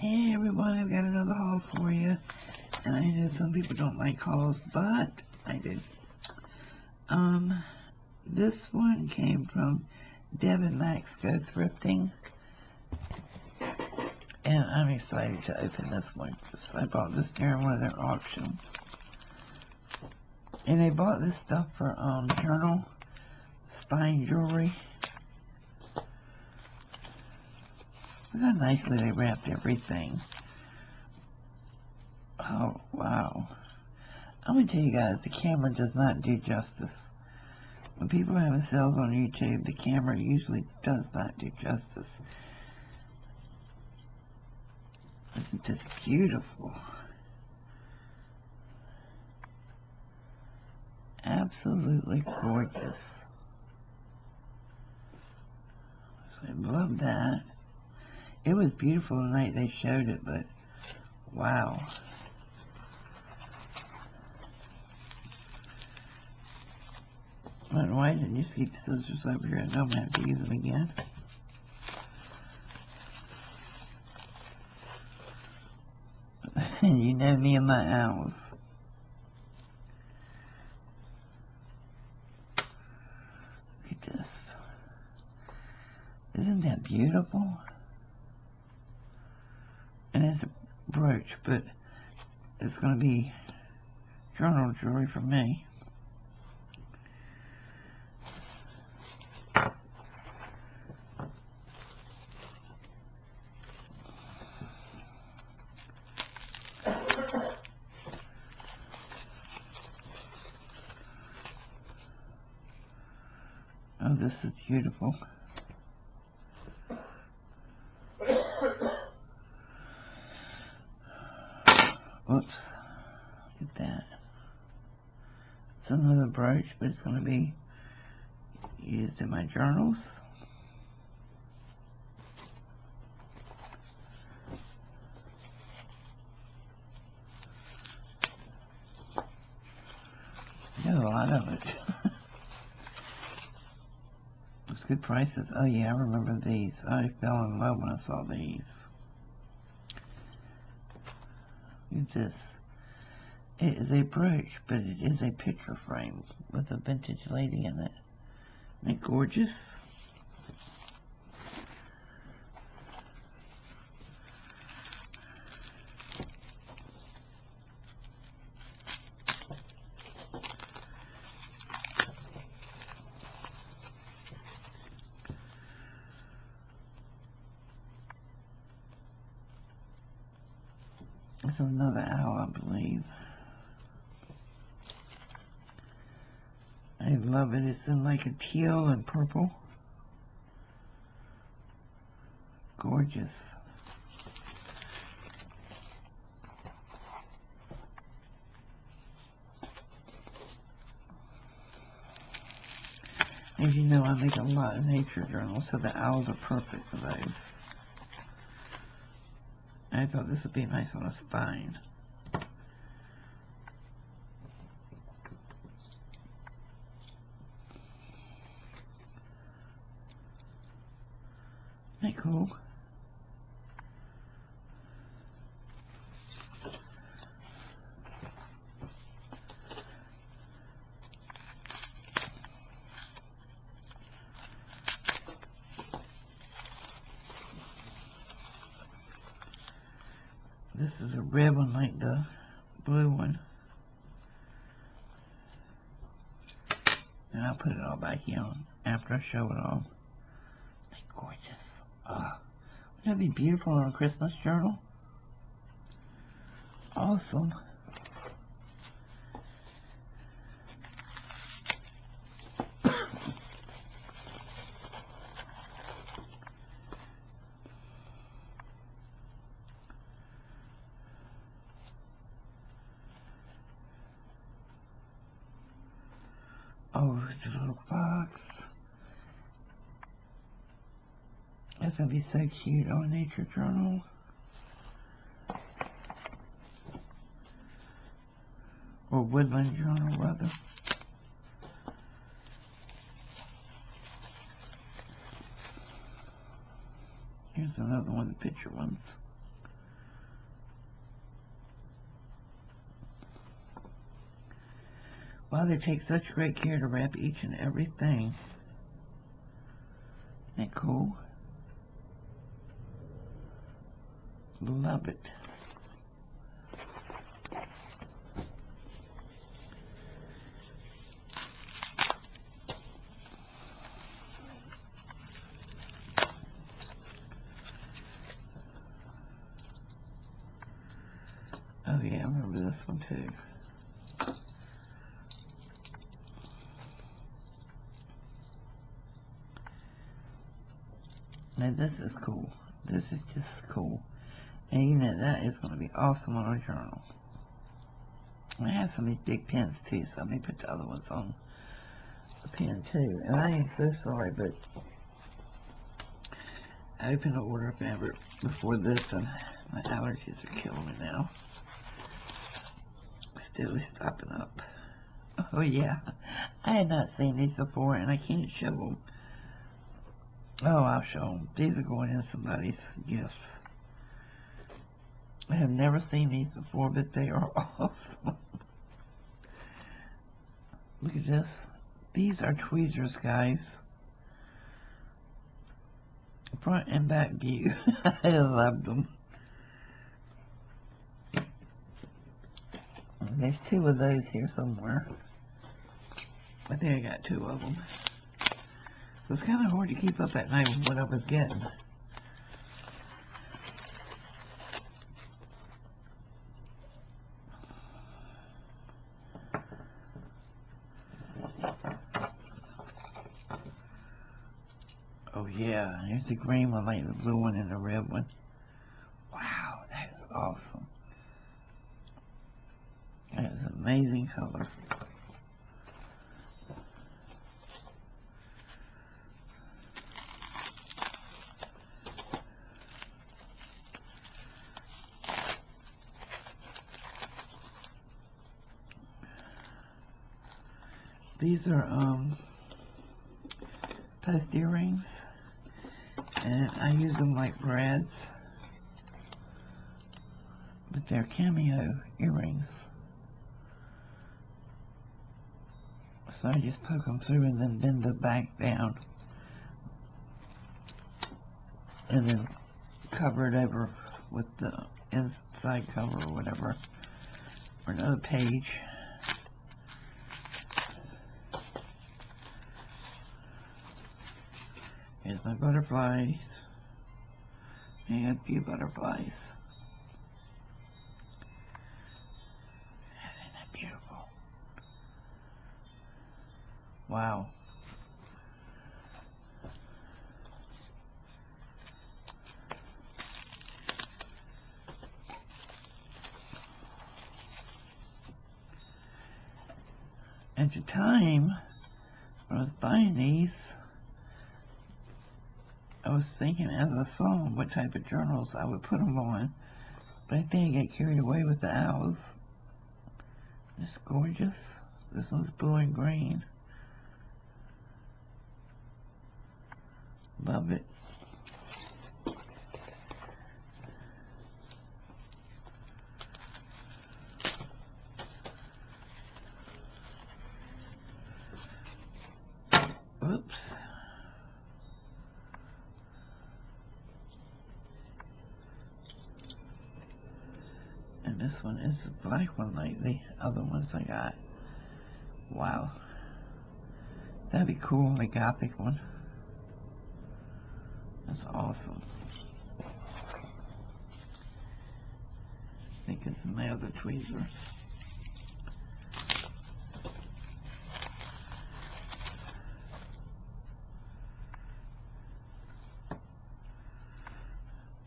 Hey everyone, I've got another haul for you. And I know some people don't like hauls, but I do. This one came from Debbie and Maxx Go Thrifting. And I'm excited to open this one because I bought this during one of their auctions. And I bought this stuff for journal spine jewelry. Look how nicely they wrapped everything. Oh, wow. I'm going to tell you guys, the camera does not do justice. When people are having sales on YouTube, the camera usually does not do justice. Isn't this beautiful? Absolutely gorgeous. I love that. It was beautiful the night they showed it, but wow. But why didn't you see the scissors over here? I know I'm going to have to use them again. You know me and my owls. Look at this. Isn't that beautiful? And it's a brooch, but it's going to be journal jewelry for me. Oh, this is beautiful. Whoops. Look at that. It's another brooch, but it's going to be used in my journals. Got a lot of it. It's good prices. Oh yeah, I remember these. I fell in love when I saw these. Look at this. It is a brooch, but it is a picture frame with a vintage lady in it. Isn't it gorgeous? It's another owl, I believe. I love it. It's in like a teal and purple. Gorgeous. As you know, I make a lot of nature journals, so the owls are perfect for those. I thought this would be nice on a spine. Isn't that cool? This is a red one like the blue one. And I'll put it all back in after I show it all. Isn't that gorgeous? Wouldn't that be beautiful on a Christmas journal? Awesome. Oh, it's a little box. That's going to be so cute on a nature journal. Or woodland journal, rather. Here's another one of the picture ones. Wow, they take such great care to wrap each and everything. Isn't that cool? Love it. Oh yeah, I remember this one too. Now this is cool. This is just cool. And you know that is going to be awesome on a journal. I have some of these big pens too, so let me put the other ones on the pen too. And I am so sorry, but I opened an order of fabric before this and my allergies are killing me now. Still stopping up. Oh yeah, I had not seen these before and I can't show them. Oh, I'll show them. These are going in somebody's gifts. I have never seen these before, but they are awesome. Look at this. These are tweezers, guys. Front and back view. I love them. There's two of those here somewhere. I think I got two of them. It was kind of hard to keep up at night with what I was getting. Oh yeah, here's the green one, like the blue one and the red one. Wow, that is awesome. That is an amazing color. These are post earrings, and I use them like brads, but they're cameo earrings. So I just poke them through and then bend the back down, and then cover it over with the inside cover or whatever, or another page. Here's my butterflies. And a few butterflies. Isn't that beautiful? Wow. At the time when I was buying these, I was thinking as I saw them what type of journals I would put them on, but I think I got carried away with the owls. It's gorgeous. This one's blue and green. Love it. Oops. And this one is the black one like the other ones I got. Wow. That'd be cool, the Gothic one. That's awesome. I think it's my other tweezers.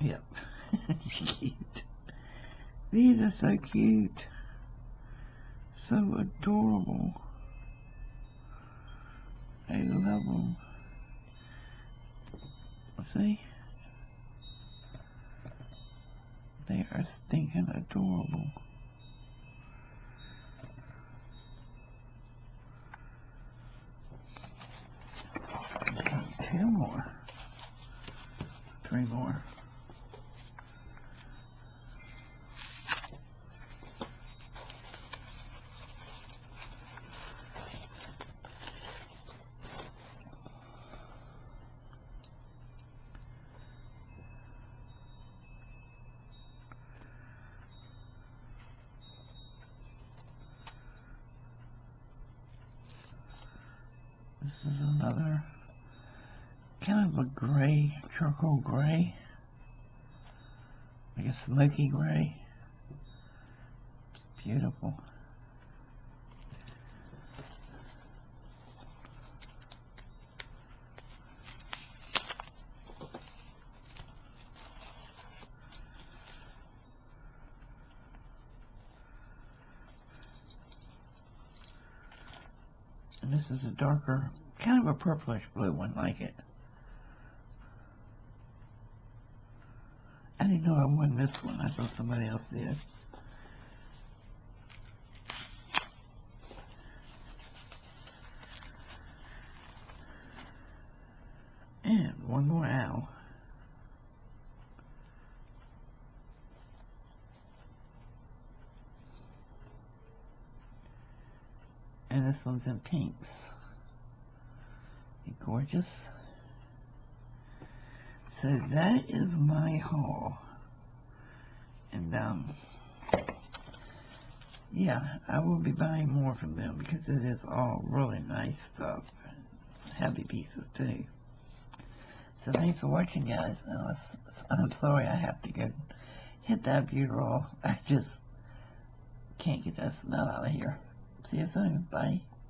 Yep. Cute. These are so cute. So adorable. I love them. See? They are stinking adorable. Two more. Three more. is another kind of a gray, charcoal gray, like a smoky gray. It's beautiful. And this is a darker, kind of a purplish blue one, like it. I didn't know I won this one. I thought somebody else did. And one more owl. And this one's in pinks. Gorgeous. So that is my haul. And yeah, I will be buying more from them because it is all really nice stuff. Heavy pieces too. So thanks for watching, guys. I'm sorry I have to go hit that butyrol. I just can't get that smell out of here. See you soon. Bye.